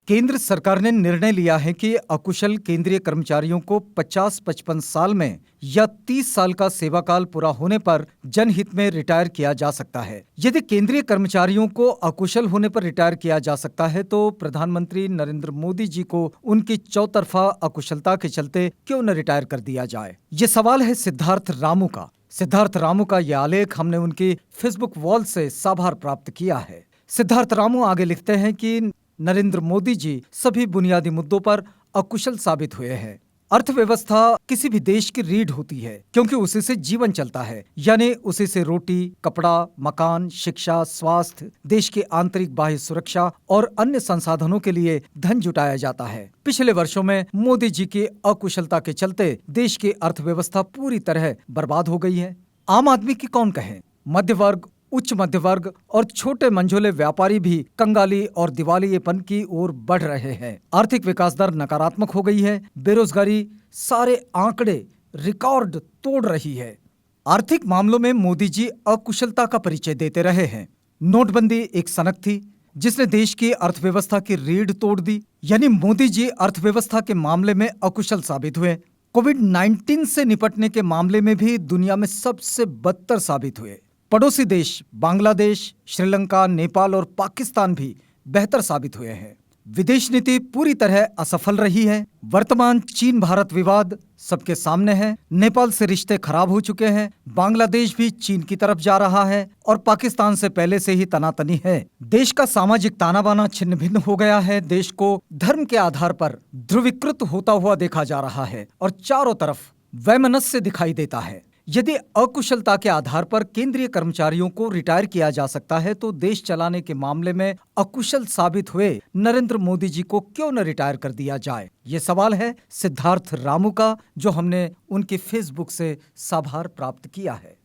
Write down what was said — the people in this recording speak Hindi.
केंद्र सरकार ने निर्णय लिया है कि अकुशल केंद्रीय कर्मचारियों को 50-55 साल में या 30 साल का सेवाकाल पूरा होने पर जनहित में रिटायर किया जा सकता है। यदि केंद्रीय कर्मचारियों को अकुशल होने पर रिटायर किया जा सकता है तो प्रधानमंत्री नरेंद्र मोदी जी को उनकी चौतरफा अकुशलता के चलते क्यों न रिटायर कर दिया जाए। ये सवाल है सिद्धार्थ रामू का। सिद्धार्थ रामू का यह आलेख हमने उनकी फेसबुक वॉल से साभार प्राप्त किया है। सिद्धार्थ रामू आगे लिखते हैं कि नरेंद्र मोदी जी सभी बुनियादी मुद्दों पर अकुशल साबित हुए हैं। अर्थव्यवस्था किसी भी देश की रीढ़ होती है क्योंकि उसी से जीवन चलता है, यानी उसी से रोटी, कपड़ा, मकान, शिक्षा, स्वास्थ्य, देश की आंतरिक बाह्य सुरक्षा और अन्य संसाधनों के लिए धन जुटाया जाता है। पिछले वर्षों में मोदी जी की अकुशलता के चलते देश की अर्थव्यवस्था पूरी तरह बर्बाद हो गई है। आम आदमी की कौन कहे, मध्य वर्ग, उच्च मध्य वर्ग और छोटे मंझोले व्यापारी भी कंगाली और दिवालियेपन की ओर बढ़ रहे हैं। आर्थिक विकास दर नकारात्मक हो गई है। बेरोजगारी सारे आंकड़े रिकॉर्ड तोड़ रही है। आर्थिक मामलों में मोदी जी अकुशलता का परिचय देते रहे हैं। नोटबंदी एक सनक थी जिसने देश की अर्थव्यवस्था की रीढ़ तोड़ दी, यानी मोदी जी अर्थव्यवस्था के मामले में अकुशल साबित हुए। कोविड-19 से निपटने के मामले में भी दुनिया में सबसे बदतर साबित हुए। पड़ोसी देश बांग्लादेश, श्रीलंका, नेपाल और पाकिस्तान भी बेहतर साबित हुए हैं। विदेश नीति पूरी तरह असफल रही है। वर्तमान चीन भारत विवाद सबके सामने है। नेपाल से रिश्ते खराब हो चुके हैं। बांग्लादेश भी चीन की तरफ जा रहा है और पाकिस्तान से पहले से ही तनातनी है। देश का सामाजिक ताना बाना छिन्न भिन्न हो गया है। देश को धर्म के आधार पर ध्रुवीकृत होता हुआ देखा जा रहा है और चारों तरफ वैमनस्य दिखाई देता है। यदि अकुशलता के आधार पर केंद्रीय कर्मचारियों को रिटायर किया जा सकता है तो देश चलाने के मामले में अकुशल साबित हुए नरेंद्र मोदी जी को क्यों न रिटायर कर दिया जाए। ये सवाल है सिद्धार्थ रामू का, जो हमने उनकी फेसबुक से साभार प्राप्त किया है।